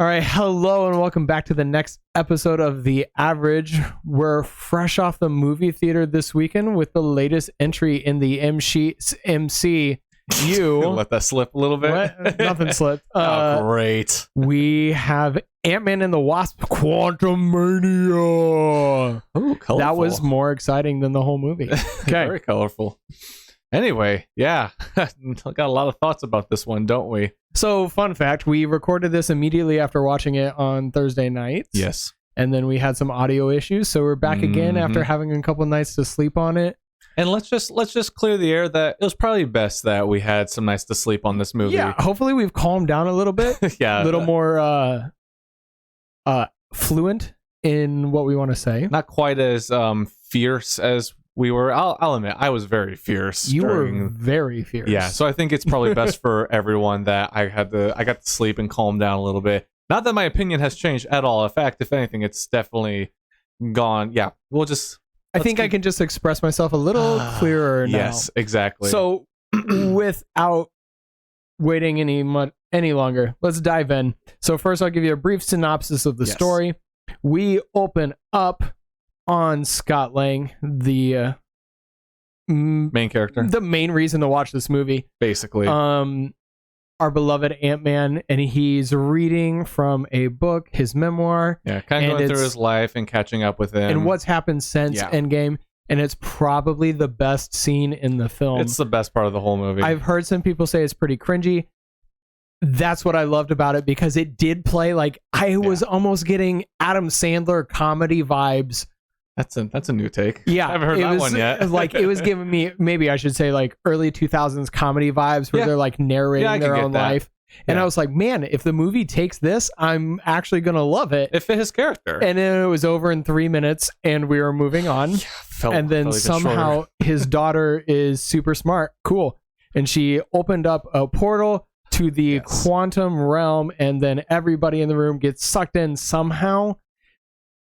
All right, hello and welcome back to the next episode of The Average. We're fresh off the movie theater this weekend with the latest entry in the MCU. Let that slip a little bit. What? Nothing slipped. Great. We have Ant-Man and the Wasp: Quantumania. Ooh, colorful. That was more exciting than the whole movie. Okay. Very colorful. Anyway, yeah. Got a lot of thoughts about this one, don't we? So, fun fact, we recorded this immediately after watching it on Thursday night. Yes. And then we had some audio issues, so we're back again after having a couple nights to sleep on it. And let's just clear the air that it was probably best that we had some nights to sleep on this movie. Yeah, hopefully we've calmed down a little bit. Yeah. A little more fluent in what we want to say. Not quite as fierce as we were. I'll admit, I was very fierce. You were very fierce. Yeah, so I think it's probably best for everyone that I got to sleep and calm down a little bit. Not that my opinion has changed at all. In fact, if anything, it's definitely gone. Yeah, I think I can just express myself a little clearer now. Yes, exactly. So, without waiting any longer, let's dive in. So first, I'll give you a brief synopsis of the story. We open up on Scott Lang, the main character, the main reason to watch this movie, basically. Our beloved Ant-Man, and he's reading from a book, his memoir. Yeah, kind of going through his life and catching up with him. And what's happened since Endgame, and it's probably the best scene in the film. It's the best part of the whole movie. I've heard some people say it's pretty cringy. That's what I loved about it, because it did play like I was almost getting Adam Sandler comedy vibes. That's a new take. Yeah, I haven't heard that one yet. Like, it was giving me, maybe I should say, like early 2000s comedy vibes where they're like narrating their own life. And I was like, man, if the movie takes this, I'm actually going to love it. It fit his character. And then it was over in 3 minutes and we were moving on. And then somehow his daughter is super smart. Cool. And she opened up a portal to the quantum realm, and then everybody in the room gets sucked in somehow.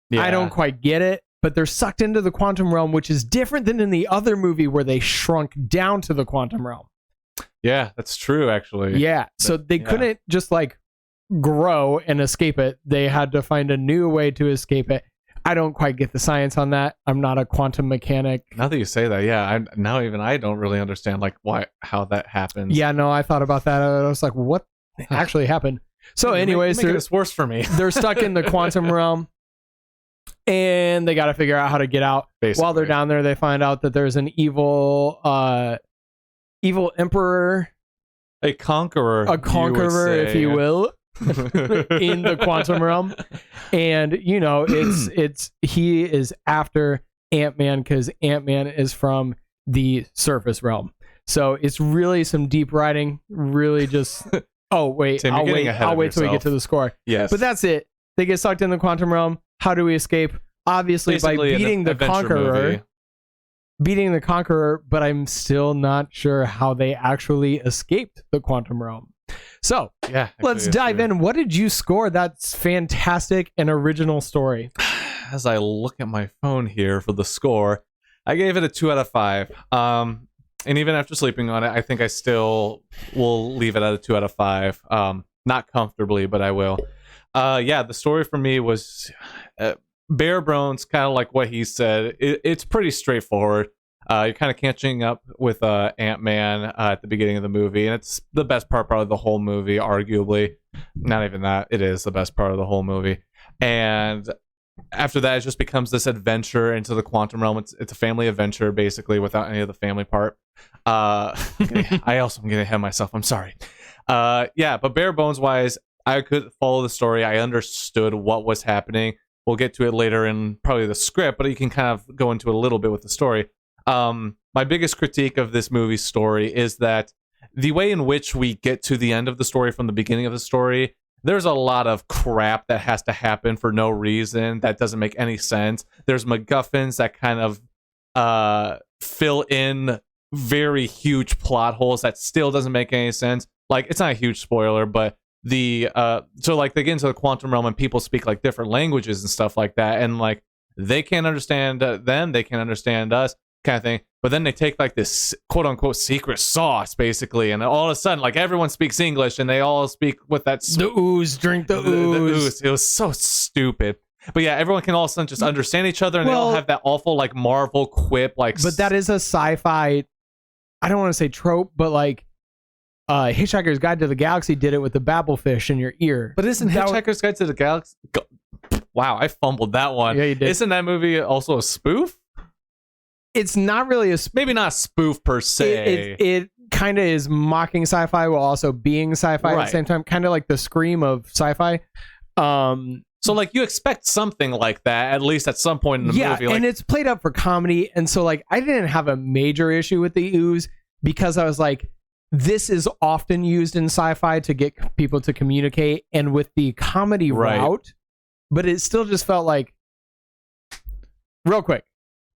Yeah. I don't quite get it, but they're sucked into the quantum realm, which is different than in the other movie where they shrunk down to the quantum realm. Yeah, that's true, actually. Yeah, so they couldn't just like grow and escape it. They had to find a new way to escape it. I don't quite get the science on that. I'm not a quantum mechanic. Now that you say that, I don't really understand like how that happens. Yeah, no, I thought about that. I was like, what actually happened? So anyways, it's worse for me. They're stuck in the quantum realm, and they got to figure out how to get out. Basically. While they're down there, they find out that there's an evil emperor, a conqueror, if you will, in the quantum realm. And he is after Ant-Man because Ant-Man is from the surface realm. So it's really some deep writing. Really just I'll wait till we get to the score. Yes, but that's it. They get sucked in the quantum realm. How do we escape? Obviously, basically by beating the conqueror. Beating the conqueror, but I'm still not sure how they actually escaped the quantum realm. So let's dive in. What did you score? That's fantastic and original story. As I look at my phone here for the score, I gave it a 2 out of 5. And even after sleeping on it, I think I still will leave it at a 2 out of 5. Not comfortably, but I will. The story for me was bare bones, kind of like what he said. It's pretty straightforward. You're kind of catching up with Ant-Man at the beginning of the movie, and it's the best part of the whole movie, arguably. Not even that. It is the best part of the whole movie. And after that, it just becomes this adventure into the quantum realm. It's a family adventure, basically, without any of the family part. I also am getting ahead of myself. I'm sorry. But bare bones wise, I could follow the story. I understood what was happening. We'll get to it later in probably the script, but you can kind of go into it a little bit with the story. My biggest critique of this movie's story is that the way in which we get to the end of the story from the beginning of the story, there's a lot of crap that has to happen for no reason that doesn't make any sense. There's MacGuffins that kind of fill in very huge plot holes that still doesn't make any sense. Like, it's not a huge spoiler, but they get into the quantum realm and people speak like different languages and stuff like that, and like they can't understand them, they can't understand us. kind of thing. But then they take like this quote unquote secret sauce, basically, and all of a sudden, like everyone speaks English and they all speak with that the ooze, drink the ooze. It was so stupid. But yeah, everyone can all of a sudden just understand each other, and they all have that awful like Marvel quip, like. But that is a sci-fi. I don't want to say trope, but like, Hitchhiker's Guide to the Galaxy did it with the babblefish in your ear. But isn't Hitchhiker's Guide to the Galaxy? Wow, I fumbled that one. Yeah, you did. Isn't that movie also a spoof? It's not really a maybe not a spoof per se. It kind of is mocking sci-fi while also being sci-fi at the same time, kind of like the Scream of sci-fi. So like you expect something like that at least at some point in the movie. Like, and it's played up for comedy, and so like I didn't have a major issue with the ooze because I was like, this is often used in sci-fi to get people to communicate, and with the comedy route, but it still just felt like real quick.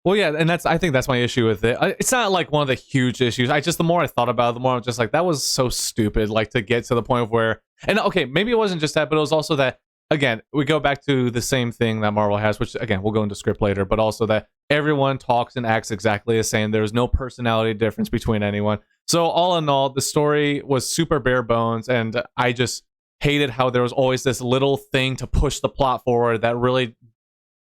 Well, yeah, and I think that's my issue with it. It's not like one of the huge issues. The more I thought about it, the more I'm just like, that was so stupid. Like to get to the point where, and okay, maybe it wasn't just that, but it was also that, again, we go back to the same thing that Marvel has, which again, we'll go into script later, but also that everyone talks and acts exactly the same. There's no personality difference between anyone. So all in all, the story was super bare bones, and I just hated how there was always this little thing to push the plot forward that really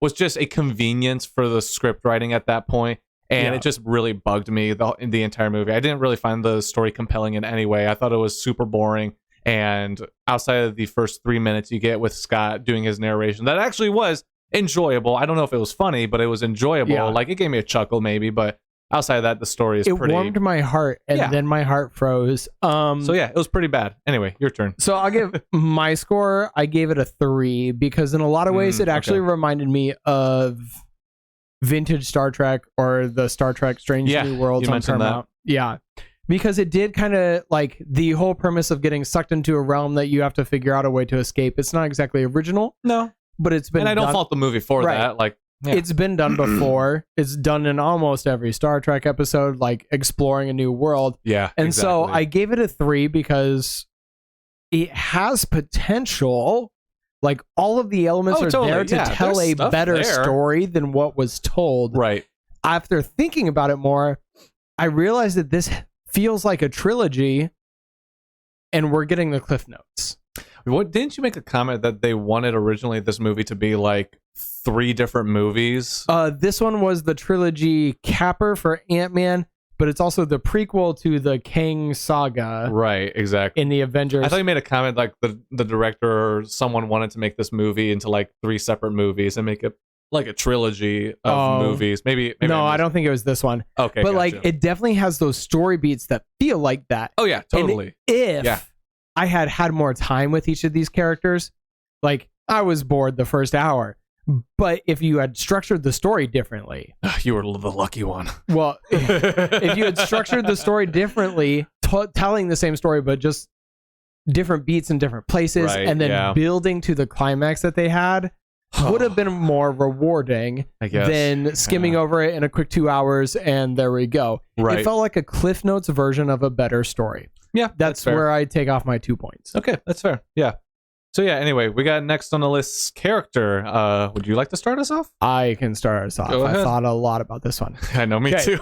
was just a convenience for the script writing at that point, and it just really bugged me in the entire movie. I didn't really find the story compelling in any way. I thought it was super boring, and outside of the first 3 minutes you get with Scott doing his narration, that actually was enjoyable. I don't know if it was funny, but it was enjoyable. Yeah. Like it gave me a chuckle maybe, but outside of that, the story is pretty... It warmed my heart, and then my heart froze. So yeah, it was pretty bad. Anyway, your turn. So I'll give my score, I gave it a 3, because in a lot of ways it actually reminded me of vintage Star Trek, or the Star Trek Strange New Worlds on Paramount. Yeah, because it did kind of like the whole premise of getting sucked into a realm that you have to figure out a way to escape. It's not exactly original. No. But it's been And I don't fault the movie for that. Like, yeah. It's been done before. It's done in almost every Star Trek episode, like exploring a new world. Yeah. And so I gave it a 3 because it has potential. Like all of the elements are there to tell a better story than what was told. Right. After thinking about it more, I realized that this feels like a trilogy, and we're getting the Cliff Notes. What, didn't you make a comment that they wanted originally this movie to be like 3 different movies? This one was the trilogy capper for Ant-Man, but it's also the prequel to the Kang saga. Right, exactly. In the Avengers. I thought you made a comment like the director or someone wanted to make this movie into like 3 separate movies and make it like a trilogy of movies. Maybe no, I don't think it was this one. Okay, but like it definitely has those story beats that feel like that. Oh yeah, totally. And if I had more time with each of these characters, like I was bored the first hour. But if you had structured the story differently, you were the lucky one. Well, if you had structured the story differently, telling the same story but just different beats in different places, and then building to the climax that they had, would have been more rewarding than skimming over it in a quick 2 hours and there we go. Right. It felt like a Cliff Notes version of a better story. Yeah, that's where I take off my 2 points. Okay, that's fair. Yeah. So yeah, anyway, we got next on the list character. Would you like to start us off? I can start us off. I thought a lot about this one. I know, me too.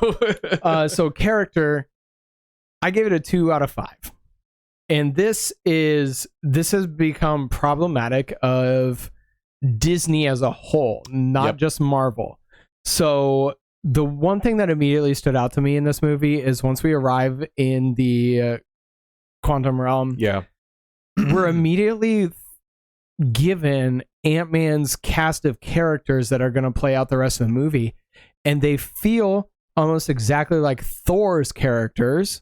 So character, I gave it a 2 out of 5. And this has become problematic of Disney as a whole, not just Marvel. So the one thing that immediately stood out to me in this movie is once we arrive in the quantum realm, we're immediately given Ant-Man's cast of characters that are going to play out the rest of the movie, and they feel almost exactly like Thor's characters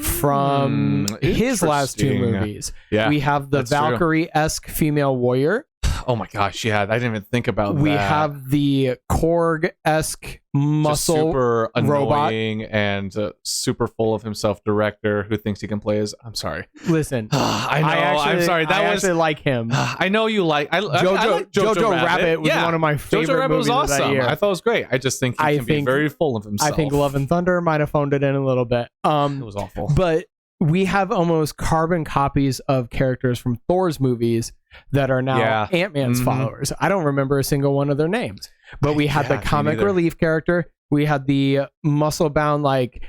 from his last 2 movies. We have the Valkyrie-esque female warrior. Oh my gosh, yeah, I didn't even think about that. We have the Korg-esque muscle super robot. Annoying and super full of himself director who thinks he can play his... I'm sorry. Listen, I know. I'm sorry. I actually like him. I know you like... I like Jojo Rabbit was one of my favorite Jojo Rabbit movies was awesome. of that year. I thought it was great. I just think he can be very full of himself. I think Love and Thunder might have phoned it in a little bit. It was awful. But we have almost carbon copies of characters from Thor's movies that are now Ant-Man's followers. I don't remember a single one of their names, but we had the comic relief character. We had the muscle-bound, like,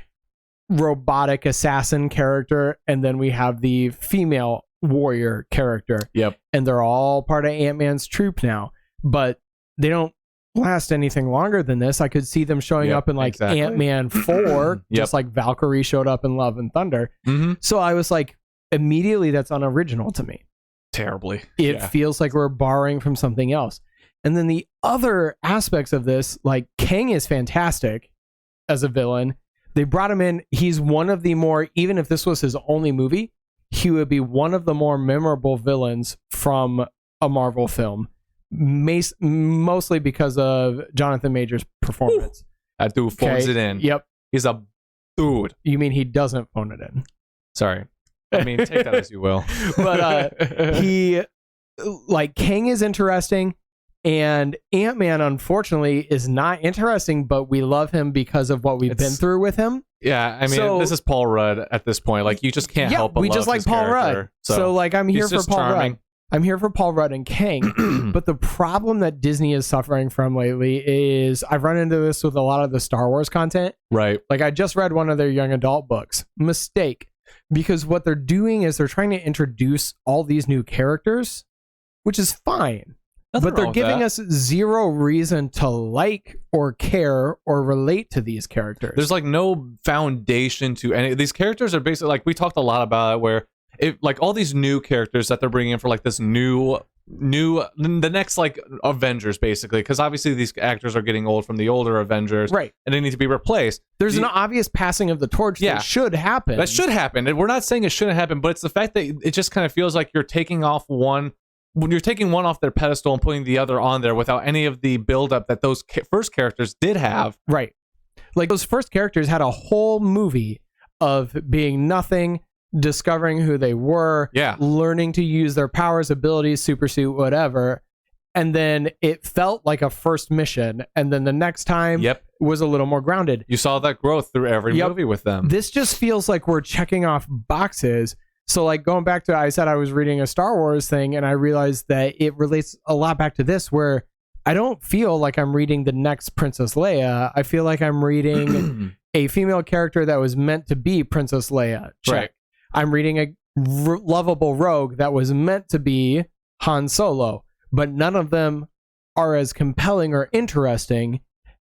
robotic assassin character, and then we have the female warrior character. Yep. And they're all part of Ant-Man's troop now, but they don't last anything longer than this. I could see them showing up in like Ant-Man 4, just like Valkyrie showed up in Love and Thunder. So I was like, immediately that's unoriginal to me. Terribly. It feels like we're borrowing from something else. And then the other aspects of this, like Kang is fantastic as a villain. They brought him in. He's one of the more, even if this was his only movie, he would be one of the more memorable villains from a Marvel film. Mostly because of Jonathan Majors' performance. That dude phones it in. Yep. He's a dude. You mean he doesn't phone it in? Sorry. I mean, take that as you will. But he, like, Kang is interesting, and Ant-Man, unfortunately, is not interesting, but we love him because of what we've been through with him. Yeah, I mean, this is Paul Rudd at this point. Like, you just can't help but we love just like his Paul character. Rudd. So, like, I'm here for Paul Rudd. I'm here for Paul Rudd and Kang. But the problem that Disney is suffering from lately is, I've run into this with a lot of the Star Wars content. Right. Like, I just read one of their young adult books. Mistake. Because what they're doing is they're trying to introduce all these new characters, which is fine. But they're giving us zero reason to like or care or relate to these characters. There's like no foundation to any. These characters are basically, like, we talked a lot about it, where like all these new characters that they're bringing in for like this new the next like Avengers, basically, because obviously these actors are getting old from the older Avengers, right? And they need to be replaced. There's an obvious passing of the torch that should happen. That should happen. And we're not saying it shouldn't happen, but it's the fact that it just kind of feels like you're taking one off their pedestal and putting the other on there without any of the buildup that those first characters did have. Right. Like, those first characters had a whole movie of being nothing, discovering who they were, learning to use their powers, abilities, super suit, whatever. And then it felt like a first mission. And then the next time was a little more grounded. You saw that growth through every movie with them. This just feels like we're checking off boxes. So, like, going back to, I said I was reading a Star Wars thing, and I realized that it relates a lot back to this, where I don't feel like I'm reading the next Princess Leia. I feel like I'm reading a female character that was meant to be Princess Leia. Check. Right. I'm reading a lovable rogue that was meant to be Han Solo, but none of them are as compelling or interesting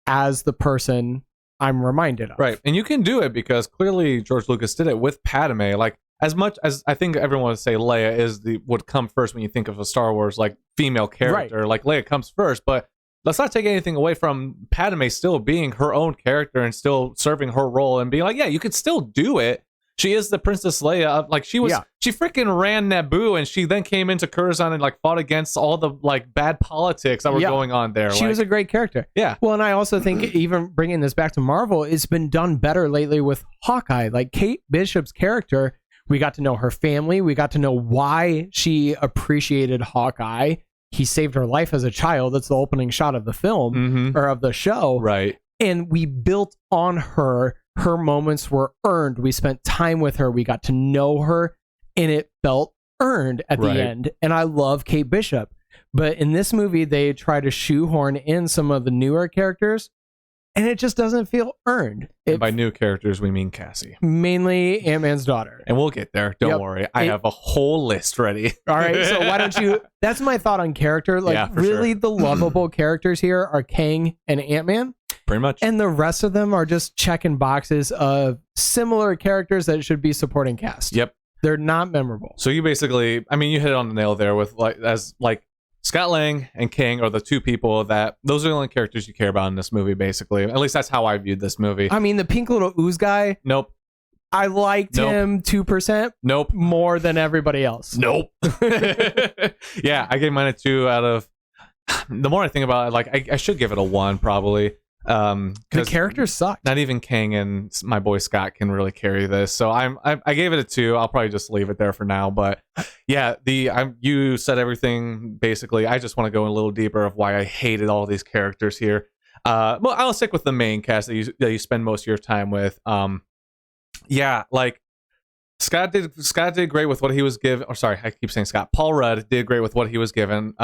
as the person I'm reminded of. Right. And you can do it because clearly George Lucas did it with Padme. Like, as much as I think everyone would say Leia would come first when you think of a Star Wars like female character, right. Like Leia comes first, but let's not take anything away from Padme still being her own character and still serving her role and being like, yeah, you could still do it. She is the Princess Leia. Like, she freaking ran Naboo, and she then came into Coruscant and like fought against all the like bad politics that were going on there. She was a great character. Yeah. Well, and I also think even bringing this back to Marvel, it's been done better lately with Hawkeye. Like, Kate Bishop's character, we got to know her family. We got to know why she appreciated Hawkeye. He saved her life as a child. That's the opening shot of the film or of the show. Right. And we built on her. Her moments were earned. We spent time with her. We got to know her, and it felt earned at the end. And I love Kate Bishop. But in this movie, they try to shoehorn in some of the newer characters, and it just doesn't feel earned. And by new characters, we mean Cassie. Mainly Ant-Man's daughter. And we'll get there. Don't worry. I have a whole list ready. All right. So why don't you... That's my thought on character. Like, really, the lovable characters here are Kang and Ant-Man. Pretty much. And the rest of them are just checking boxes of similar characters that should be supporting cast. Yep. They're not memorable. So you basically... I mean, you hit it on the nail there with Scott Lang and Kang are the two people those are the only characters you care about in this movie, basically. At least that's how I viewed this movie. I mean, the pink little ooze guy. Nope. I liked him 2%. Nope. More than everybody else. Nope. Yeah, I gave mine a 2 out of... The more I think about it, like, I should give it a 1, probably. The characters suck. Not even Kang and my boy Scott can really carry this, so I gave it a 2. I'll probably just leave it there for now. But yeah, you said everything basically. I just want to go a little deeper of why I hated all these characters here. Well, I'll stick with the main cast that you spend most of your time with. Yeah, like Scott did great with what he was given. Or sorry, I keep saying Scott. Paul Rudd did great with what he was given.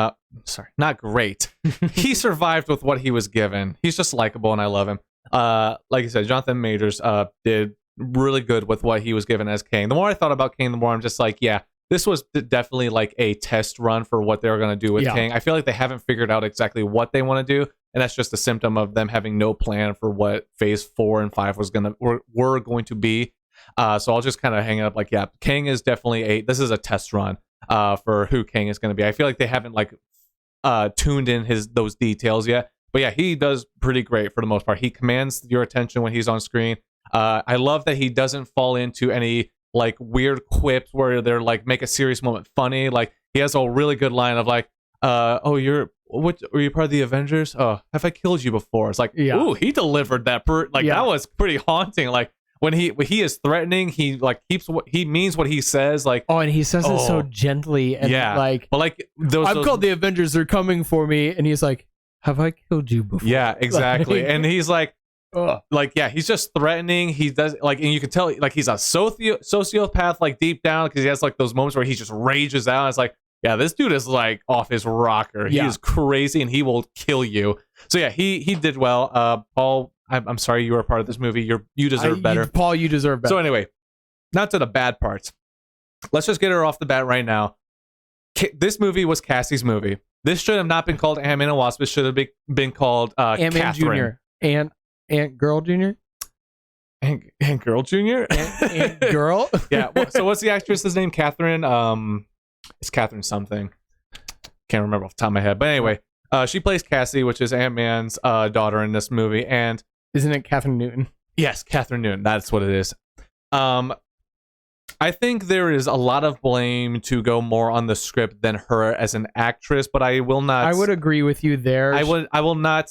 Sorry, not great. He survived with what he was given. He's just likable, and I love him. Like I said, Jonathan Majors did really good with what he was given as Kang. The more I thought about Kang, the more I'm just like, yeah, this was definitely like a test run for what they were going to do with Kang. I feel like they haven't figured out exactly what they want to do, and that's just a symptom of them having no plan for what Phase 4 and 5 were going to be. So I'll just kind of hang it up like, yeah, Kang is definitely this is a test run for who Kang is going to be. I feel like they haven't like tuned in those details yet. But yeah, he does pretty great for the most part. He commands your attention when he's on screen. I love that he doesn't fall into any like weird quips where they're like make a serious moment funny. Like he has a really good line of like, "Oh, were you part of the Avengers? Oh, have I killed you before?" It's like, ooh, he delivered that. That was pretty haunting. Like when he is threatening, he like he means what he says. Like, and he says it so gently and like, but like I've called the Avengers. They're coming for me, and he's like, have I killed you before? Yeah, exactly. And he's like, he's just threatening. He does like, and you can tell like he's a sociopath like deep down because he has like those moments where he just rages out. It's like, yeah, this dude is like off his rocker. He is crazy and he will kill you. So yeah, he did well. Paul, I'm sorry you were a part of this movie. You deserve better. Paul, you deserve better. So anyway, not to the bad parts. Let's just get her off the bat right now. This movie was Cassie's movie. This should have not been called Ant-Man and Wasp. It should have been called Ant-Man Jr. Ant Girl Jr. Ant Girl Jr. Ant Girl. Yeah. So what's the actress's name? Catherine. It's Catherine something. Can't remember off the top of my head. But anyway, she plays Cassie, which is Ant-Man's daughter in this movie. And isn't it Catherine Newton? Yes, Catherine Newton. That's what it is. I think there is a lot of blame to go more on the script than her as an actress, but I will not. I would agree with you there. I will not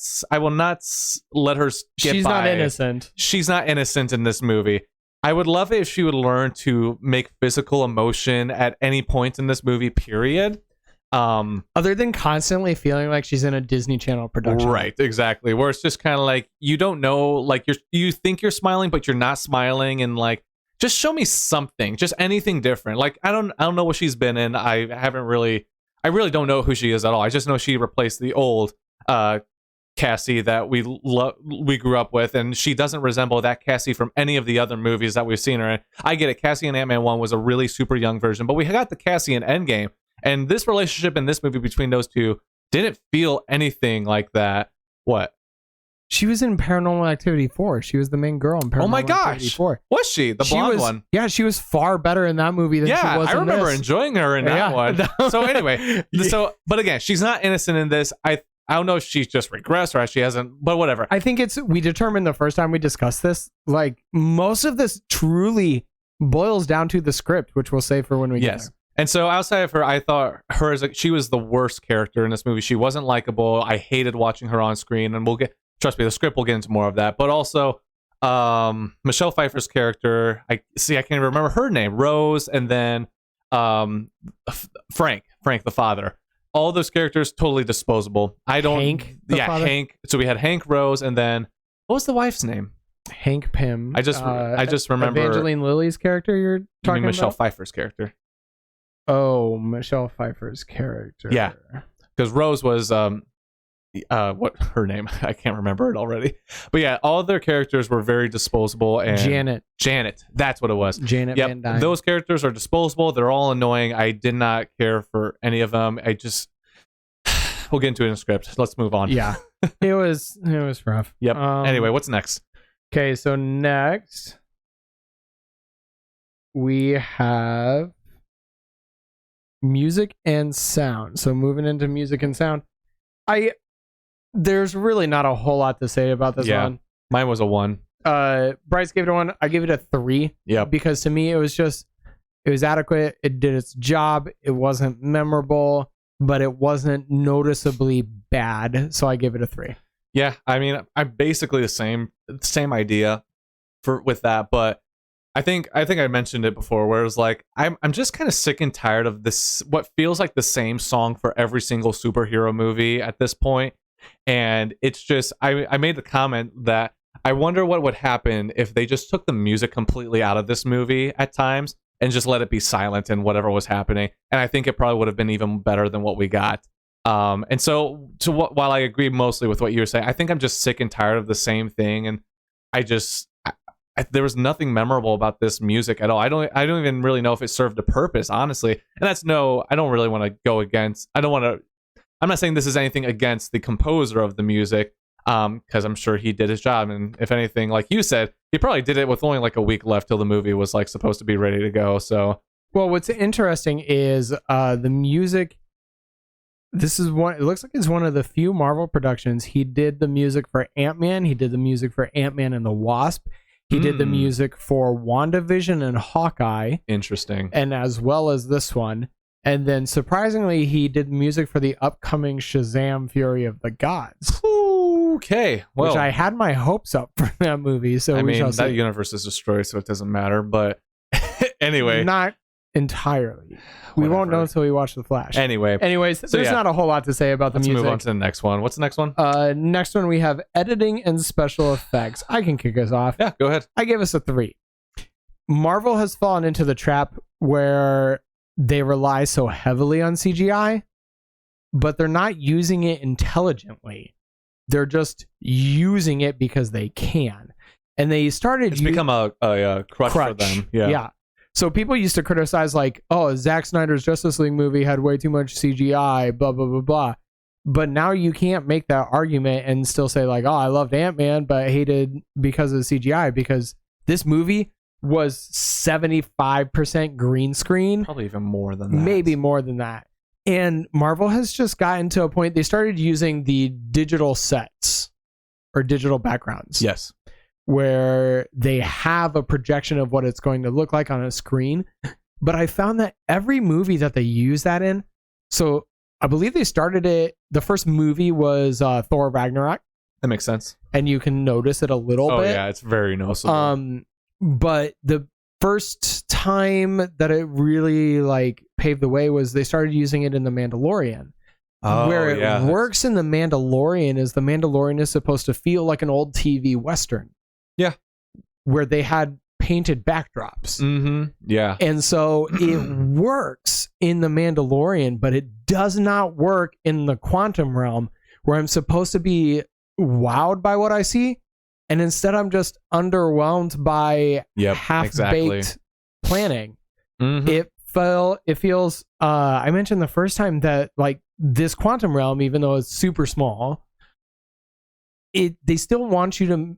let her get She's by. not innocent. She's not innocent in this movie. I would love it if she would learn to make physical emotion at any point in this movie, period. Other than constantly feeling like she's in a Disney Channel production. Right, exactly. Where it's just kind of like, you don't know, like you think you're smiling, but you're not smiling, and like, just show me something, just anything different. Like I don't know what she's been in. I really don't know who she is at all. I just know she replaced the old Cassie that we grew up with, and she doesn't resemble that Cassie from any of the other movies that we've seen her in. I get it. Cassie in Ant-Man 1 was a really super young version, but we got the Cassie in Endgame, and this relationship in this movie between those two didn't feel anything like that. What? She was in Paranormal Activity 4. She was the main girl in Paranormal Activity 4. Was she? The blonde one? Yeah, she was far better in that movie than she was in this. I remember enjoying her in that one. So anyway, but again, she's not innocent in this. I don't know if she's just regressed or she hasn't, but whatever. I think we determined the first time we discussed this, like most of this truly boils down to the script, which we'll save for when we get there. And so outside of her, I thought she was the worst character in this movie. She wasn't likable. I hated watching her on screen, and trust me, the script will get into more of that. But also, Michelle Pfeiffer's character, I can't even remember her name, Rose, and then Frank the father. All those characters totally disposable. Hank. So we had Hank, Rose, and then what was the wife's name? Hank Pym. I just remember Evangeline Lilly's character. You're talking Michelle about? Pfeiffer's character. Oh, Michelle Pfeiffer's character. Yeah, because Rose was what her name? I can't remember it already. But yeah, all of their characters were very disposable. And Janet, that's what it was. Janet Van Dyne. Those characters are disposable. They're all annoying. I did not care for any of them. We'll get into it in the script. Let's move on. Yeah, it was rough. Yep. Anyway, what's next? Okay, so next we have music and sound. So moving into music and sound, there's really not a whole lot to say about this one. Mine was a 1. Bryce gave it a 1. I gave it a 3. Yeah. Because to me it was adequate. It did its job. It wasn't memorable, but it wasn't noticeably bad. So I give it a 3. Yeah, I mean, I'm basically the same idea with that, but I think I mentioned it before, where it was like I'm just kind of sick and tired of this, what feels like the same song for every single superhero movie at this point. And it's just I made the comment that I wonder what would happen if they just took the music completely out of this movie at times and just let it be silent and whatever was happening. And I think it probably would have been even better than what we got. And so while I agree mostly with what you were saying, I think I'm just sick and tired of the same thing. And there was nothing memorable about this music at all. I don't even really know if it served a purpose, honestly. And I don't really want to go against. I'm not saying this is anything against the composer of the music, because I'm sure he did his job. And if anything, like you said, he probably did it with only like a week left till the movie was like supposed to be ready to go. So, well, what's interesting is the music. This is one. It looks like it's one of the few Marvel productions. He did the music for Ant-Man. He did the music for Ant-Man and the Wasp. He did the music for WandaVision and Hawkeye. Interesting. And as well as this one. And then surprisingly, he did music for the upcoming Shazam! Fury of the Gods. Okay. Well, which I had my hopes up for that movie. So I mean, that see. universe is destroyed, so it doesn't matter. But anyway. Not entirely. We won't know until we watch The Flash. Anyways, so there's not a whole lot to say about the music. Let's move on to the next one. What's the next one? Next one we have editing and special effects. I can kick us off. Yeah, go ahead. I give us a 3. Marvel has fallen into the trap where they rely so heavily on CGI, but they're not using it intelligently. They're just using it because they can. And they started... It's become a crutch for them. Yeah. So people used to criticize like, oh, Zack Snyder's Justice League movie had way too much CGI, blah, blah, blah, blah. But now you can't make that argument and still say like, oh, I loved Ant-Man, but I hated because of the CGI, because this movie was 75% green screen. Probably even more than that. Maybe more than that. And Marvel has just gotten to a point, they started using the digital sets or digital backgrounds. Yes. Where they have a projection of what it's going to look like on a screen. But I found that every movie that they use that in, so I believe they started it, the first movie was Thor Ragnarok. That makes sense. And you can notice it a little bit. Oh yeah, it's very noticeable. But the first time that it really like paved the way was they started using it in The Mandalorian. Where it works in The Mandalorian is the Mandalorian is supposed to feel like an old TV Western. Yeah. Where they had painted backdrops. Mm-hmm. Yeah. And so it works in The Mandalorian, but it does not work in the quantum realm where I'm supposed to be wowed by what I see. And instead I'm just underwhelmed by half-baked planning. Mm-hmm. It feels, I mentioned the first time that like this quantum realm, even though it's super small, they still want you to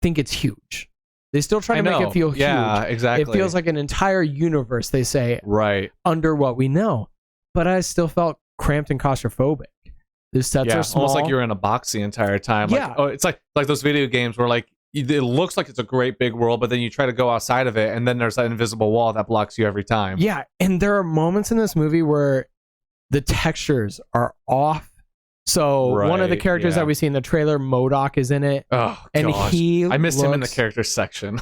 think it's huge. They still try to make it feel huge. Yeah, exactly. It feels like an entire universe, they say, right, under what we know. But I still felt cramped and claustrophobic. The sets are small. Almost like you're in a box the entire time. Yeah. Like, it's like those video games where like it looks like it's a great big world, but then you try to go outside of it, and then there's that invisible wall that blocks you every time. Yeah, and there are moments in this movie where the textures are off. So one of the characters that we see in the trailer, MODOK, is in it. Oh, and gosh. I missed him in the character section.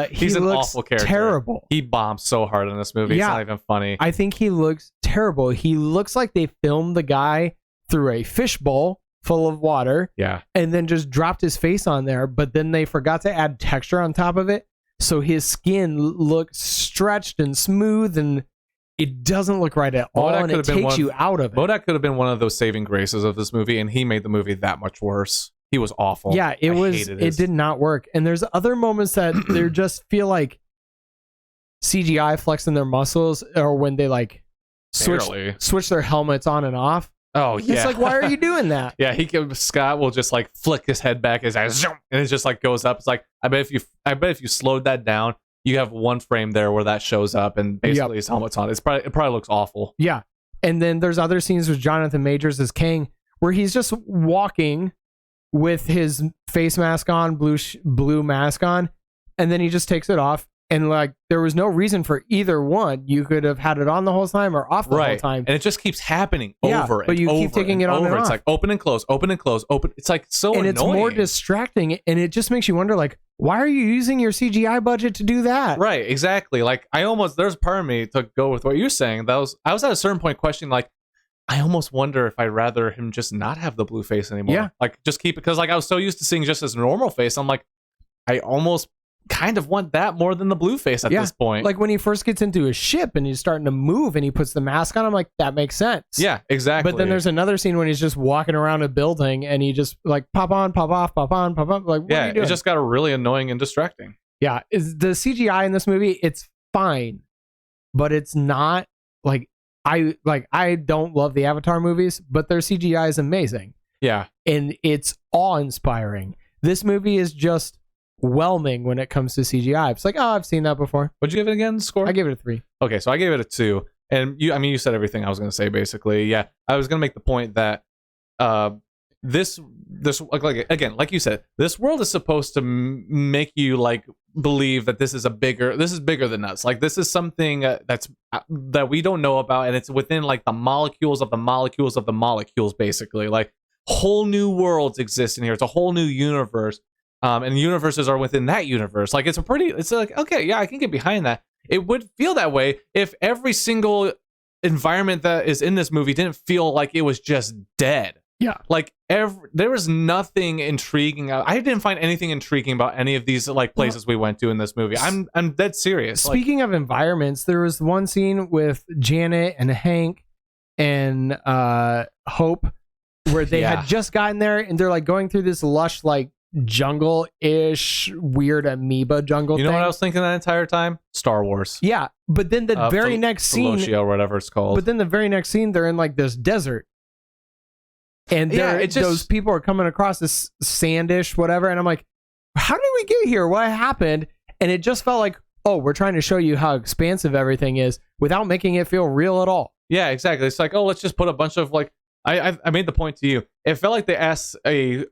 He's an awful character. Terrible. He bombs so hard in this movie. It's not even funny. I think he looks terrible. He looks like they filmed the guy through a fishbowl full of water. Yeah. And then just dropped his face on there. But then they forgot to add texture on top of it. So his skin looks stretched and smooth, and it doesn't look right at all, and it takes you out of it. MODOK could have been one of those saving graces of this movie, and he made the movie that much worse. He was awful. Yeah, it did not work. And there's other moments that they just feel like CGI flexing their muscles, or when they like switch their helmets on and off. Oh yeah, it's like, why are you doing that? Yeah, Scott will just like flick his head back, his eyes, and it just like goes up. It's like I bet if you slowed that down, you have one frame there where that shows up, and basically his helmet's on. It probably looks awful. Yeah, and then there's other scenes with Jonathan Majors as Kang where he's just walking with his face mask on, blue mask on, and then he just takes it off. And like, there was no reason for either one. You could have had it on the whole time or off the whole time. And it just keeps happening over but you keep taking it on and off. It's like open and close, open and close, open. It's like so annoying. And it's more distracting, and it just makes you wonder, like, why are you using your CGI budget to do that? Right, exactly. Like, there's part of me to go with what you're saying. I was at a certain point questioning, like, I almost wonder if I'd rather him just not have the blue face anymore. Yeah. Like, just keep it, because like I was so used to seeing just his normal face. I'm like, I almost kind of want that more than the blue face at this point. Like when he first gets into his ship and he's starting to move and he puts the mask on, I'm like, that makes sense. Yeah, exactly. But then there's another scene when he's just walking around a building and he just like pop on, pop off, pop on, pop up. Like, what are you doing? It just got really annoying and distracting. Yeah, is the CGI in this movie? It's fine, but it's not like I don't love the Avatar movies, but their CGI is amazing. Yeah, and it's awe-inspiring. This movie is just whelming when it comes to CGI. It's like, oh, I've seen that before. What'd you give it again? Score? I gave it a 3. Okay, so I gave it a 2. And you said everything I was going to say, basically. Yeah, I was going to make the point that this again, like you said, this world is supposed to make you like believe that this is bigger than us. Like this is something that we don't know about, and it's within like the molecules of the molecules of the molecules, basically. Like whole new worlds exist in here. It's a whole new universe. And universes are within that universe. Like it's like, okay, yeah, I can get behind that. It would feel that way if every single environment that is in this movie didn't feel like it was just dead. Yeah. Like there was nothing intriguing. I didn't find anything intriguing about any of these like places we went to in this movie. I'm dead serious. Speaking of environments, there was one scene with Janet and Hank and Hope where they had just gotten there and they're like going through this lush like jungle-ish weird amoeba jungle thing. What I was thinking that entire time? Star Wars. Yeah, but then the very next scene, or whatever it's called. But then the very next scene, they're in like this desert, and those people are coming across this sandish whatever, and I'm like, how did we get here? What happened? And it just felt like, oh, we're trying to show you how expansive everything is without making it feel real at all. Yeah, exactly. It's like, oh, let's just put a bunch of like. I made the point to you. It felt like they asked a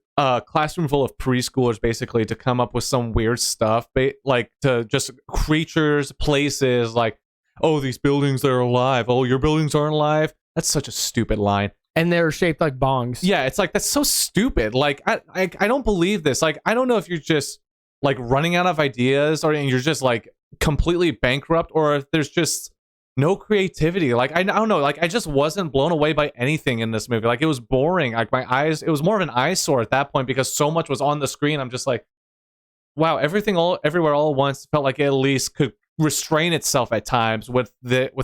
classroom full of preschoolers basically to come up with some weird stuff, like to just creatures, places, like, oh, these buildings are alive. Oh, your buildings aren't alive. That's such a stupid line. And they're shaped like bongs. Yeah, it's like, that's so stupid. Like, I don't believe this. Like, I don't know if you're just like running out of ideas or you're just like completely bankrupt or if there's just no creativity. Like I don't know, like I just wasn't blown away by anything in this movie. Like it was boring. Like my eyes, it was more of an eyesore at that point because so much was on the screen. I'm just like, wow, everywhere all at once felt like it at least could restrain itself at times with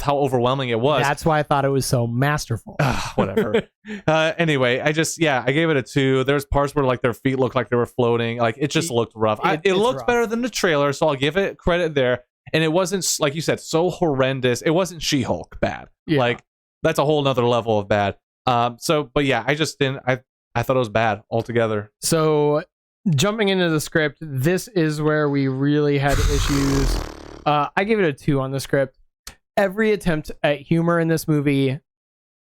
how overwhelming it was. That's why I thought it was so masterful. Whatever. Anyway, I gave it a 2. There's parts where like their feet looked like they were floating. Like it just looked rough. It looked rough. Better than the trailer, so I'll give it credit there. And it wasn't, like you said, so horrendous. It wasn't She-Hulk bad. Yeah. Like, that's a whole nother level of bad. But yeah, I just didn't, I thought it was bad altogether. So, jumping into the script, this is where we really had issues. I gave it a 2 on the script. Every attempt at humor in this movie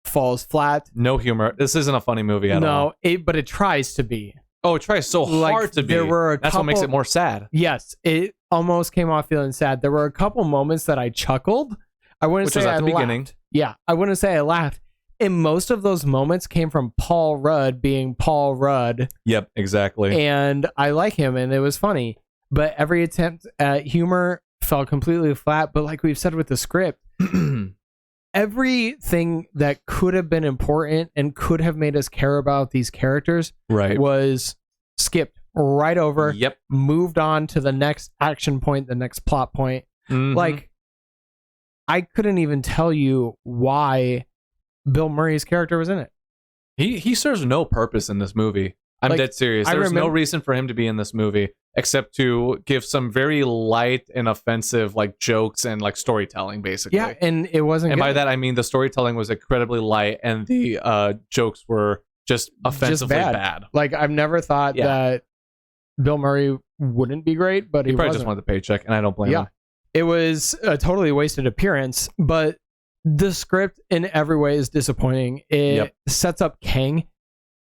falls flat. No humor. This isn't a funny movie at all. No, but it tries to be. Oh, it tries so hard to be. That's what makes it more sad. Yes, it almost came off feeling sad. There were a couple moments that I chuckled. I wouldn't say I laughed. Beginning. Yeah, I wouldn't say I laughed. And most of those moments came from Paul Rudd being Paul Rudd. Yep, exactly. And I like him, and it was funny. But every attempt at humor fell completely flat. But like we've said with the script, everything that could have been important and could have made us care about these characters was skipped right over. Yep. Moved on to the next action point, the next plot point. Mm-hmm. Like, I couldn't even tell you why Bill Murray's character was in it. He serves no purpose in this movie. I'm dead serious. There's no reason for him to be in this movie except to give some very light and offensive like jokes and like storytelling, basically. Yeah, and it wasn't. And by that I mean the storytelling was incredibly light and the jokes were just offensively bad. Like I've never thought that Bill Murray wouldn't be great, but he probably just wanted the paycheck, and I don't blame him. It was a totally wasted appearance, but the script in every way is disappointing. It sets up Kang,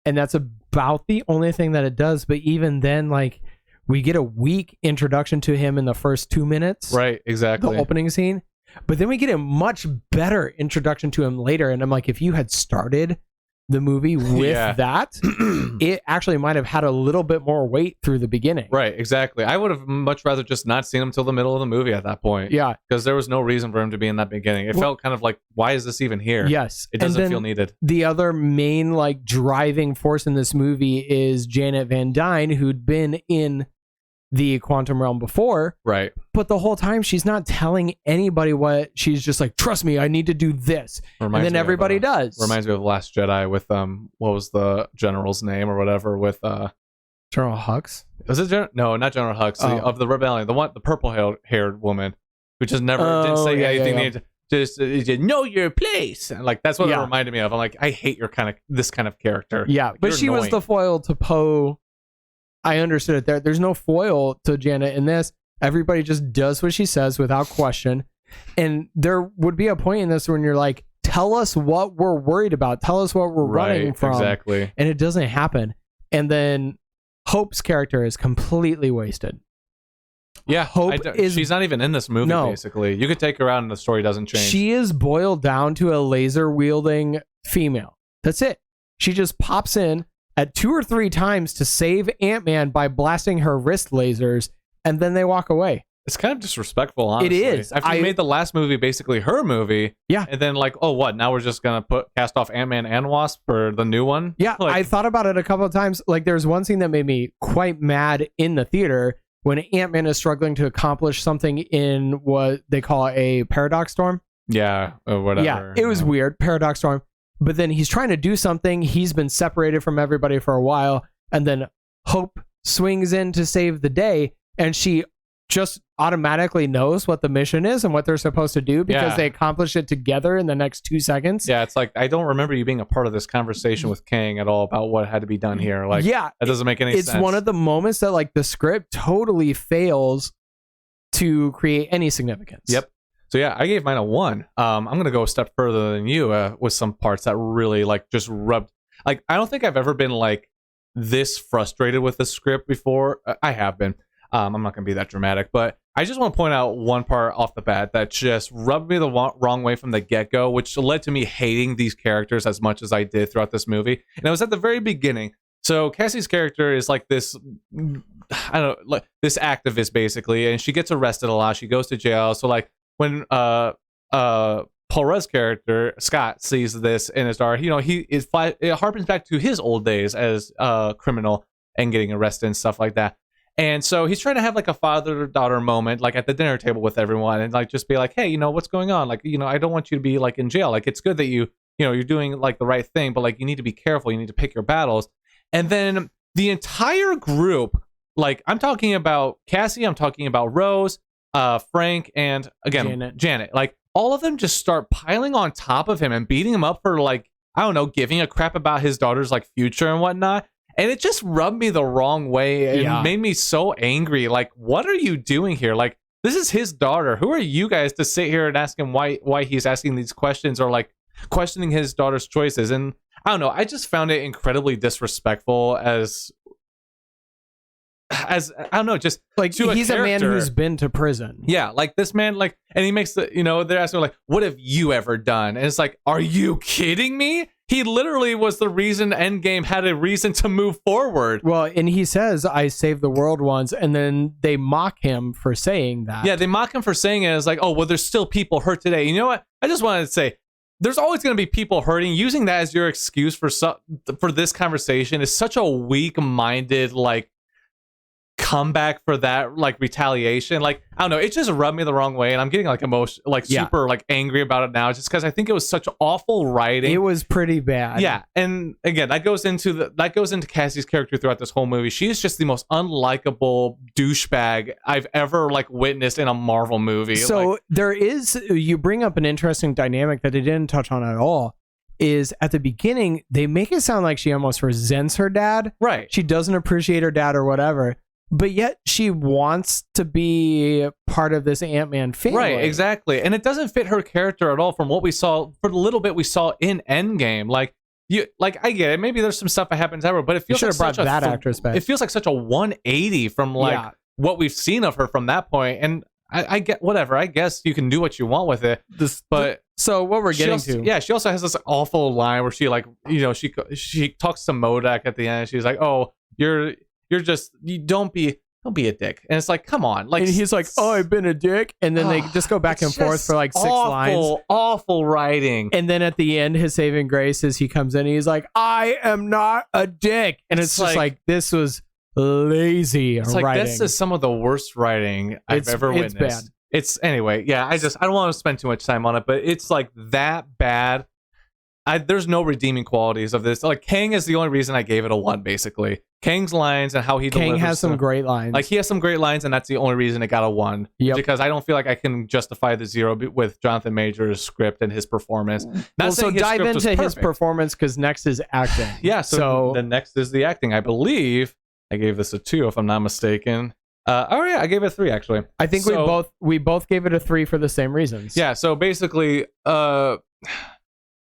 and that's about the only thing that it does. But even then, like, we get a weak introduction to him in the first 2 minutes. Right, exactly. The opening scene. But then we get a much better introduction to him later. And I'm like, if you had started the movie with that, it actually might have had a little bit more weight through the beginning. Right, exactly. I would have much rather just not seen him till the middle of the movie at that point. Yeah. Because there was no reason for him to be in that beginning. It felt kind of like, why is this even here? Yes. It doesn't feel needed. The other main like driving force in this movie is Janet Van Dyne, who'd been in the quantum realm before. Right. But the whole time she's not telling anybody what. She's just like, trust me, I need to do this. And then everybody does. Reminds me of Last Jedi with what was the general's name or whatever with General Hux? Was it no, not General Hux, of the rebellion, the purple haired woman who just never didn't say anything. Yeah. Just know your place, and like that's what it reminded me of. I'm like, I hate this kind of character. Yeah, but she was the foil to Poe. I understood it there. There's no foil to Janet in this. Everybody just does what she says without question. And there would be a point in this when you're like, tell us what we're worried about. Tell us what we're running from. Exactly. And it doesn't happen. And then Hope's character is completely wasted. Yeah, she's not even in this movie, basically. You could take her out and the story doesn't change. She is boiled down to a laser-wielding female. That's it. She just pops in at 2 or 3 times to save Ant-Man by blasting her wrist lasers, and then they walk away. It's kind of disrespectful, honestly. It is. After you made the last movie basically her movie, yeah, and then like, oh, what? Now we're just going to cast off Ant-Man and Wasp for the new one? Yeah, like, I thought about it a couple of times. Like, there's one scene that made me quite mad in the theater when Ant-Man is struggling to accomplish something in what they call a paradox storm. Yeah, or whatever. Yeah, it was weird, paradox storm. But then he's trying to do something. He's been separated from everybody for a while. And then Hope swings in to save the day. And she just automatically knows what the mission is and what they're supposed to do because they accomplish it together in the next 2 seconds. Yeah, it's like, I don't remember you being a part of this conversation with Kang at all about what had to be done here. Like, that doesn't make any sense. It's one of the moments that like the script totally fails to create any significance. Yep. So yeah, I gave mine a 1. I'm going to go a step further than you with some parts that really like just rubbed. Like, I don't think I've ever been like this frustrated with the script before. I have been. I'm not going to be that dramatic, but I just want to point out one part off the bat that just rubbed me the wrong way from the get-go, which led to me hating these characters as much as I did throughout this movie. And it was at the very beginning. So Cassie's character is like this, I don't know, like this activist basically, and she gets arrested a lot. She goes to jail. So like when Paul Rudd's character Scott sees this in his daughter, it harpens back to his old days as a criminal and getting arrested and stuff like that. And so he's trying to have like a father-daughter moment, like at the dinner table with everyone, and like just be like, hey, what's going on? Like, I don't want you to be like in jail. Like, it's good that you're doing like the right thing, but like you need to be careful. You need to pick your battles. And then the entire group, like I'm talking about Cassie, I'm talking about Rose, Frank, and again Janet. Like all of them just start piling on top of him and beating him up for like, I don't know, giving a crap about his daughter's like future and whatnot. And it just rubbed me the wrong way and made me so angry. Like, what are you doing here? Like, this is his daughter. Who are you guys to sit here and ask him why he's asking these questions or like questioning his daughter's choices? And I don't know. I just found it incredibly disrespectful as I don't know, just like he's a man who's been to prison. Yeah, like this man, like, and he makes they're asking like, what have you ever done? And it's like, are you kidding me? He literally was the reason Endgame had a reason to move forward. Well, and he says, I saved the world once, and then they mock him for saying that. Yeah, they mock him for saying it. It's like, oh, well, there's still people hurt today. You know what? I just wanted to say, there's always going to be people hurting. Using that as your excuse for this conversation is such a weak-minded, like, comeback for that, like, retaliation. Like, I don't know, it just rubbed me the wrong way, and I'm getting like super like angry about it now, just because I think it was such awful writing. It was pretty bad. Yeah, and again, that goes into Cassie's character throughout this whole movie. She is just the most unlikable douchebag I've ever like witnessed in a Marvel movie. So you bring up an interesting dynamic that they didn't touch on at all. Is at the beginning they make it sound like she almost resents her dad. Right. She doesn't appreciate her dad or whatever. But yet she wants to be part of this Ant-Man family. Right, exactly. And it doesn't fit her character at all from what we saw, for the little bit we saw in Endgame. Like, I get it. Maybe there's some stuff that happens ever, but it feels like brought that actress back. It feels like such a 180 from like what we've seen of her from that point. And I get whatever. I guess you can do what you want with it. So what we're getting to. Yeah, she also has this awful line where she like, she talks to MODOK at the end. She's like, oh, you don't be a dick. And it's like, come on. Like, and he's like, oh, I've been a dick. And then they just go back and forth for like 6 lines. Awful writing. And then at the end, his saving grace is he comes in and he's like, I am not a dick. And it's just like this was lazy it's like writing. this is some of the worst writing I've ever witnessed. It's bad. It's anyway, yeah. I don't want to spend too much time on it, but it's like that bad. There's no redeeming qualities of this. Like Kang is the only reason I gave it a 1. Basically, Kang's lines and how he delivers. Kang has some great lines. Like he has some great lines, and that's the only reason it got a 1. Yep. Because I don't feel like I can justify the 0 with Jonathan Major's script and his performance. So dive into his performance because next is acting. Yeah. So the next is the acting. I believe I gave this a 2, if I'm not mistaken. I gave it a 3 actually. I think we both gave it a 3 for the same reasons. Yeah. So basically,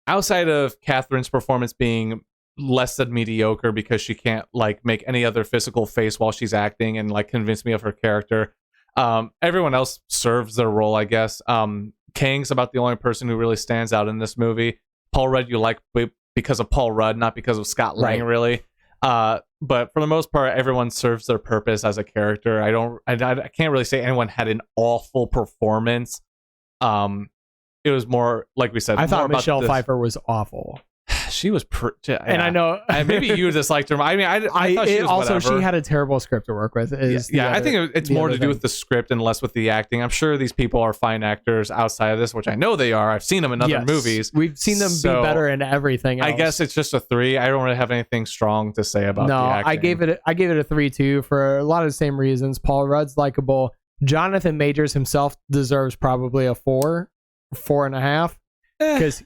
outside of Catherine's performance being less than mediocre because she can't like make any other physical face while she's acting and like convince me of her character, everyone else serves their role, I guess. Kang's about the only person who really stands out in this movie. Paul Rudd you like because of Paul Rudd, not because of Scott Lang, really. But for the most part, everyone serves their purpose as a character. I can't really say anyone had an awful performance. It was more, like we said, I thought Michelle Pfeiffer was awful. She was, and I know maybe you disliked her. I mean, I thought she was also whatever. She had a terrible script to work with. I think it's more to do with the script and less with the acting. I'm sure these people are fine actors outside of this, which I know they are. I've seen them in other movies. We've seen them be better in everything else. I guess it's just a 3. I don't really have anything strong to say about the acting. I gave it a 3 too for a lot of the same reasons. Paul Rudd's likable. Jonathan Majors himself deserves probably a 4.5. Because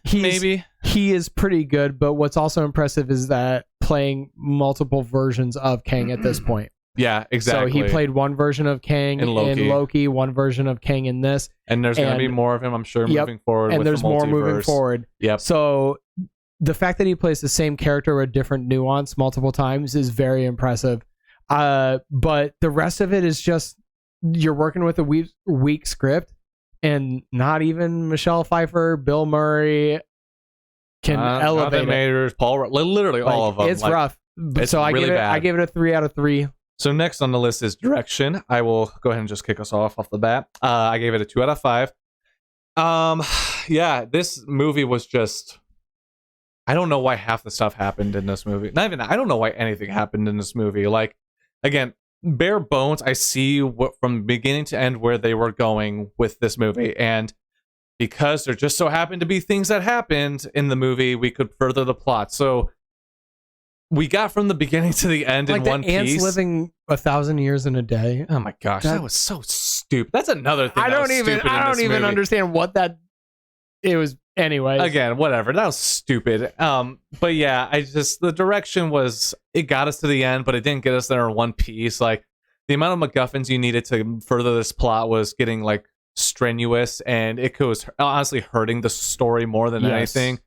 he is pretty good, but what's also impressive is that playing multiple versions of Kang at this point. Yeah, exactly. So he played one version of Kang in Loki, one version of Kang in this. And there's going to be more of him, I'm sure, moving forward. And there's more moving forward. Yep. So the fact that he plays the same character with different nuance multiple times is very impressive. But the rest of it is just you're working with a weak script. And not even Michelle Pfeiffer, Bill Murray can elevate it. Paul, literally all of them. It's rough. It's really bad. I gave it a 3 out of 3. So next on the list is direction. I will go ahead and just kick us off the bat. I gave it a 2 out of 5. Yeah, this movie was just. I don't know why half the stuff happened in this movie. Not even. I don't know why anything happened in this movie. Like, again. Bare bones, I see what from beginning to end where they were going with this movie, and because there just so happened to be things that happened in the movie, we could further the plot. So we got from the beginning to the end in one piece. Like the ants living 1,000 years in a day. Oh my gosh, that was so stupid. That's another thing. I don't even understand what that. It was. Anyways, again, whatever. That was stupid. But yeah, the direction was, it got us to the end, but it didn't get us there in one piece. Like the amount of MacGuffins you needed to further this plot was getting like strenuous, and it was honestly hurting the story more than anything.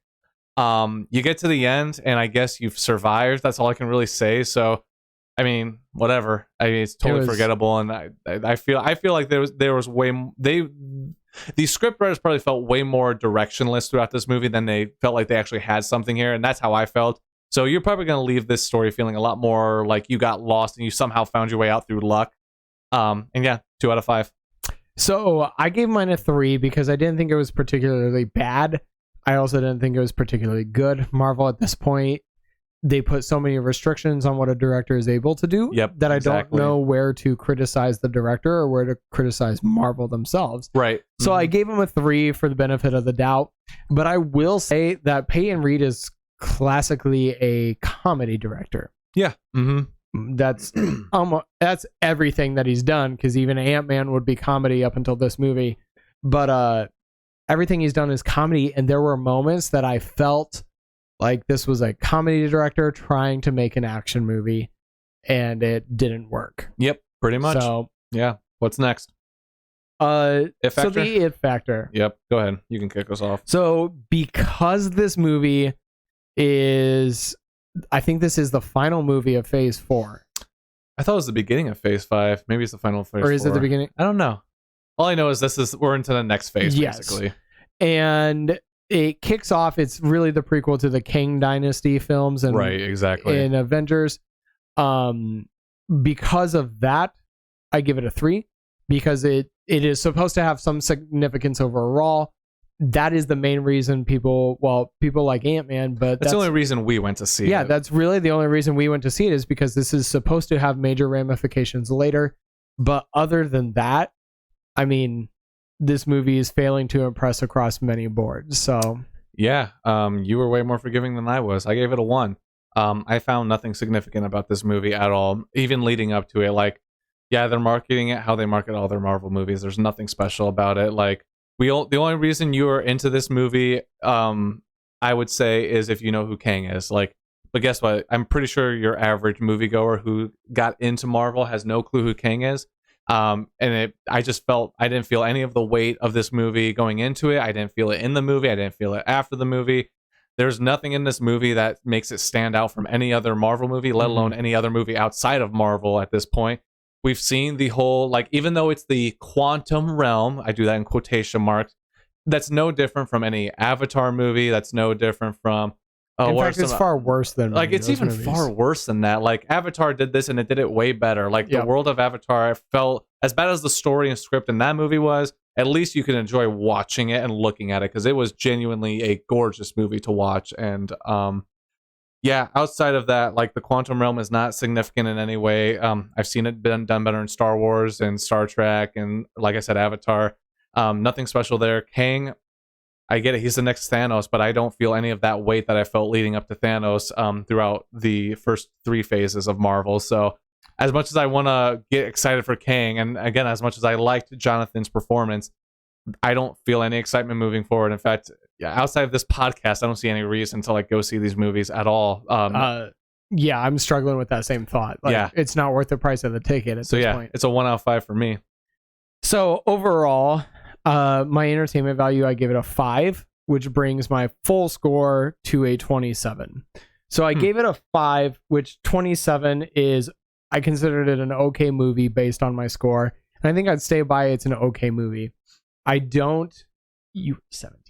You get to the end, and I guess you've survived. That's all I can really say. So, I mean, whatever. I mean, it's totally forgettable, and I feel like there was way these scriptwriters probably felt way more directionless throughout this movie than they felt like they actually had something here, and that's how I felt. So you're probably going to leave this story feeling a lot more like you got lost and you somehow found your way out through luck. And yeah, 2 out of 5. So I gave mine a 3 because I didn't think it was particularly bad. I also didn't think it was particularly good. Marvel at this point, they put so many restrictions on what a director is able to do that I don't know where to criticize the director or where to criticize Marvel themselves. Right. So I gave him a 3 for the benefit of the doubt. But I will say that Peyton Reed is classically a comedy director. Yeah. Mm-hmm. That's everything that he's done, because even Ant-Man would be comedy up until this movie. But everything he's done is comedy, and there were moments that I felt like this was a comedy director trying to make an action movie, and it didn't work. Yep, pretty much. So yeah, what's next? So the It Factor. Yep, go ahead. You can kick us off. So because this movie is, I think this is the final movie of Phase 4. I thought it was the beginning of Phase 5. Maybe it's the final Phase 4. Or is it the beginning? I don't know. All I know is we're into the next phase, basically. And it kicks off, it's really the prequel to the Kang Dynasty films and right, exactly. in Avengers. Because of that, I give it a 3, because it is supposed to have some significance overall. that is the main reason people like Ant-Man, but that's the only reason we went to see it. Yeah, that's really the only reason we went to see it, is because this is supposed to have major ramifications later. But other than that, I mean, this movie is failing to impress across many boards. So yeah, you were way more forgiving than I was. I gave it a 1. I found nothing significant about this movie at all, even leading up to it. Like, yeah, they're marketing it how they market all their Marvel movies. There's nothing special about it. Like, the only reason you are into this movie, I would say, is if you know who Kang is. Like, but guess what? I'm pretty sure your average moviegoer who got into Marvel has no clue who Kang is. I didn't feel any of the weight of this movie going into it. I didn't feel it in the movie. I didn't feel it after the movie. There's nothing in this movie that makes it stand out from any other Marvel movie, let alone any other movie outside of Marvel at this point. We've seen the whole, like, even though it's the quantum realm, I do that in quotation marks, that's no different from any Avatar movie. That's no different from... in fact, it's far worse than... Like, it's even far worse than that. Like, Avatar did this, and it did it way better. Like, the world of Avatar, I felt, as bad as the story and script in that movie was, at least you can enjoy watching it and looking at it, because it was genuinely a gorgeous movie to watch. And yeah, outside of that, like, the quantum realm is not significant in any way. I've seen it been done better in Star Wars and Star Trek, and like I said, Avatar. Nothing special there. Kang, I get it, he's the next Thanos, but I don't feel any of that weight that I felt leading up to Thanos throughout the first 3 phases of Marvel. So as much as I want to get excited for Kang, and again, as much as I liked Jonathan's performance, I don't feel any excitement moving forward. In fact, outside of this podcast, I don't see any reason to like go see these movies at all. Yeah, I'm struggling with that same thought. Like, yeah, it's not worth the price of the ticket at this point. It's a 1 out of 5 for me. So overall, my entertainment value, I give it a 5, which brings my full score to a 27. So I gave it a 5, which 27 is, I considered it an okay movie based on my score. And I think I'd stay by it's an okay movie. I don't... You 17.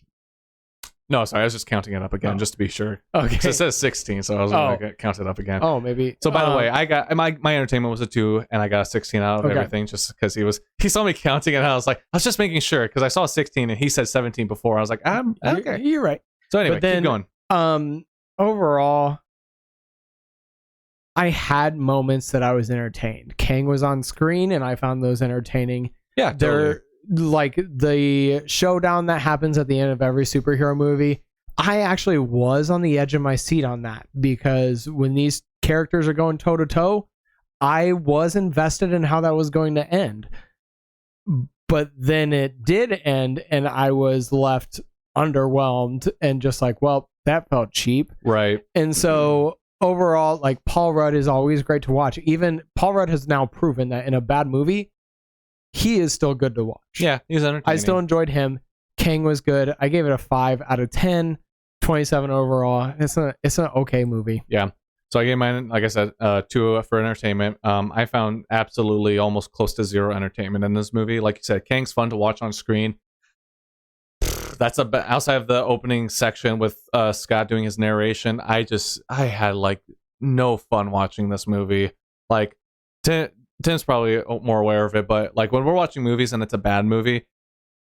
No, sorry, I was just counting it up again just to be sure. Okay. So it says 16, so I was going to count it up again. Oh, maybe. So by the way, I got my entertainment was a 2, and I got a 16 out of everything, just because he saw me counting it, and I was like, I was just making sure, because I saw 16 and he said 17 before. I was like, okay. You're right. So anyway, keep going. Overall, I had moments that I was entertained. Kang was on screen, and I found those entertaining. Yeah, totally. Like the showdown that happens at the end of every superhero movie, I actually was on the edge of my seat on that, because when these characters are going toe to toe, I was invested in how that was going to end. But then it did end, and I was left underwhelmed and just like, well, that felt cheap. Right. And so overall, like, Paul Rudd is always great to watch. Even Paul Rudd has now proven that in a bad movie, he is still good to watch. Yeah, he's entertaining. I still enjoyed him. Kang was good. I gave it a 5 out of 10, 27 overall. It's an okay movie. Yeah. So I gave mine, like I said, 2 for entertainment. I found absolutely almost close to 0 entertainment in this movie. Like you said, Kang's fun to watch on screen. That's outside of the opening section with Scott doing his narration. I had like no fun watching this movie. Like, Tim's probably more aware of it, but like when we're watching movies and it's a bad movie,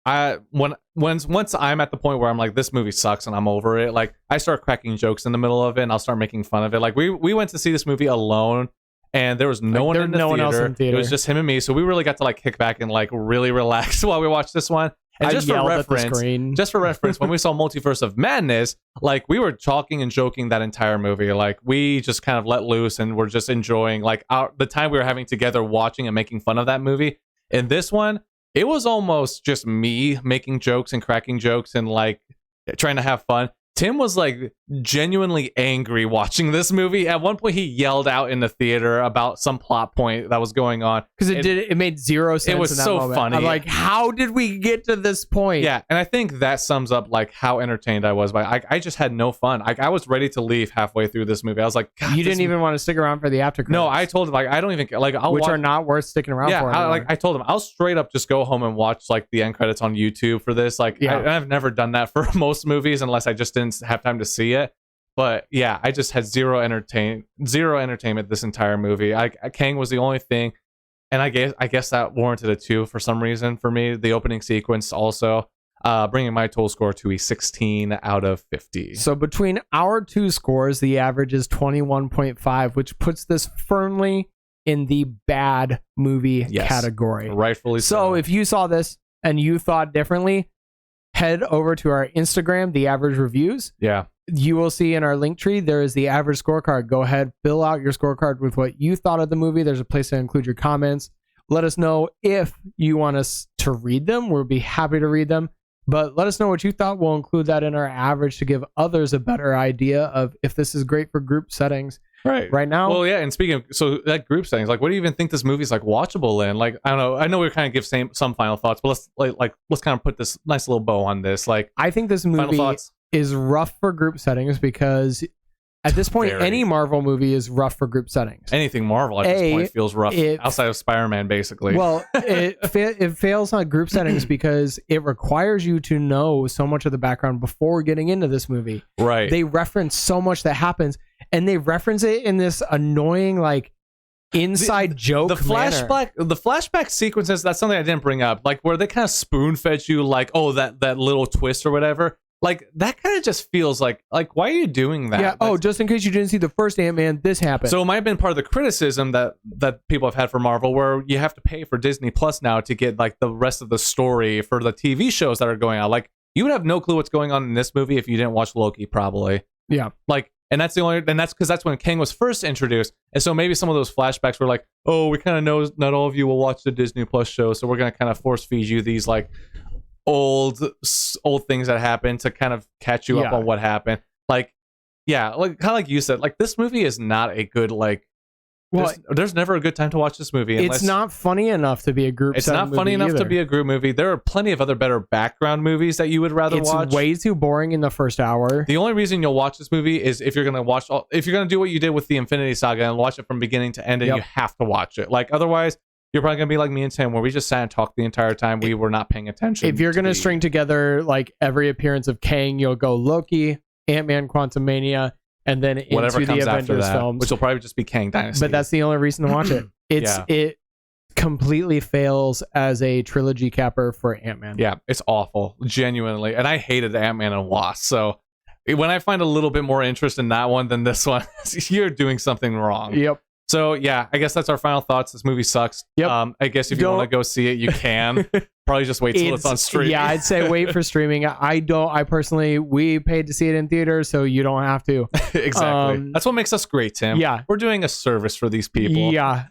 once I'm at the point where I'm like, this movie sucks and I'm over it, like I start cracking jokes in the middle of it and I'll start making fun of it. Like we went to see this movie alone, and there was no one in the theater. It was just him and me, so we really got to like kick back and like really relax while we watched this one. And just for reference, when we saw Multiverse of Madness, like we were talking and joking that entire movie. Like we just kind of let loose and we're just enjoying like the time we were having together watching and making fun of that movie. In this one, it was almost just me making jokes and cracking jokes and like trying to have fun. Tim was like genuinely angry watching this movie. At one point, he yelled out in the theater about some plot point that was going on because it made 0 sense. It was in that so moment. funny. I'm like, how did we get to this point? Yeah, and I think that sums up like how entertained I was. But I just had no fun. I was ready to leave halfway through this movie. I was like, God, you didn't even want to stick around for the after credits. No, I told him like I don't even like are not worth sticking around for. I told him I'll straight up just go home and watch like the end credits on YouTube for this. Like I've never done that for most movies unless I just didn't have time to see it. But yeah, I just had zero entertainment this entire movie. Kang was the only thing, and I guess that warranted a 2 for some reason for me. The opening sequence also, bringing my total score to a 16 out of 50. So between our two scores, the average is 21.5, which puts this firmly in the bad movie category. Rightfully so. So if you saw this and you thought differently, head over to our Instagram, the average reviews. Yeah. You will see in our link tree, there is the average scorecard. Go ahead, fill out your scorecard with what you thought of the movie. There's a place to include your comments. Let us know if you want us to read them. We'll be happy to read them. But let us know what you thought. We'll include that in our average to give others a better idea of if this is great for group settings. Right now. Well, yeah. And speaking of, so that group settings, like, what do you even think this movie's like watchable in? Like, I don't know. I know we're kind of give some final thoughts, but let's kind of put this nice little bow on this. Like, I think this movie is rough for group settings because at this point, any Marvel movie is rough for group settings. Anything Marvel at this point feels rough outside of Spider-Man, basically. Well, it fails on group settings because it requires you to know so much of the background before getting into this movie. Right. They reference so much that happens, and they reference it in this annoying, like, inside joke manner. The flashback sequences, that's something I didn't bring up. Like, where they kind of spoon-fed you, like, oh, that little twist or whatever. Like, that kind of just feels like why are you doing that? Yeah. Just in case you didn't see the first Ant-Man, this happened. So it might have been part of the criticism that people have had for Marvel, where you have to pay for Disney Plus now to get like the rest of the story for the TV shows that are going out. Like, you would have no clue what's going on in this movie if you didn't watch Loki, probably. Yeah. Like, and that's because that's when Kang was first introduced. And so maybe some of those flashbacks were like, oh, we kind of know not all of you will watch the Disney Plus show, so we're gonna kind of force feed you these like old things that happened to kind of catch you up on what happened. Like, yeah, like kind of like you said, like, this movie is not a good, like, there's never a good time to watch this movie. It's not funny enough to be a group. It's not funny enough to be a group movie. There are plenty of other better background movies that you would rather watch. It's way too boring in the first hour. The only reason you'll watch this movie is if you're gonna do what you did with the Infinity Saga and watch it from beginning to end, and you have to watch it. Like, otherwise, you're probably going to be like me and Tim, where we just sat and talked the entire time. We were not paying attention. If you're going to string together like every appearance of Kang, you'll go Loki, Ant-Man, Quantumania, and then whatever into comes the Avengers after that, films. which will probably just be Kang Dynasty. But that's the only reason to watch it. It completely fails as a trilogy capper for Ant-Man. Yeah, it's awful. Genuinely. And I hated Ant-Man and Wasp. So when I find a little bit more interest in that one than this one, you're doing something wrong. Yep. So, yeah, I guess that's our final thoughts. This movie sucks. Yep. I guess if you want to go see it, you can. Probably just wait till it's on streaming. Yeah, I'd say wait for streaming. I personally, we paid to see it in theaters, so you don't have to. Exactly. That's what makes us great, Tim. Yeah. We're doing a service for these people. Yeah.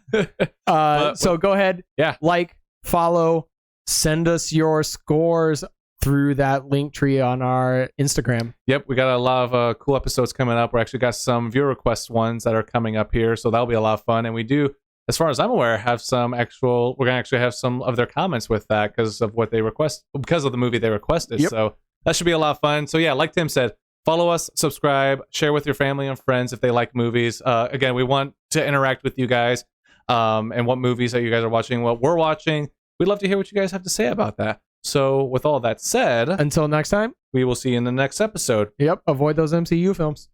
So go ahead. Yeah. Like, follow, send us your scores through that link tree on our Instagram. Yep, we got a lot of cool episodes coming up. We actually got some viewer request ones that are coming up here, so that'll be a lot of fun. And we do, as far as I'm aware, have we're gonna actually have some of their comments with that because of what they request, because of the movie they requested. Yep. So that should be a lot of fun. So yeah, like Tim said, follow us, subscribe, share with your family and friends if they like movies. Again, we want to interact with you guys, and what movies that you guys are watching, what we're watching. We'd love to hear what you guys have to say about that. So with all that said, until next time, we will see you in the next episode. Yep. Avoid those MCU films.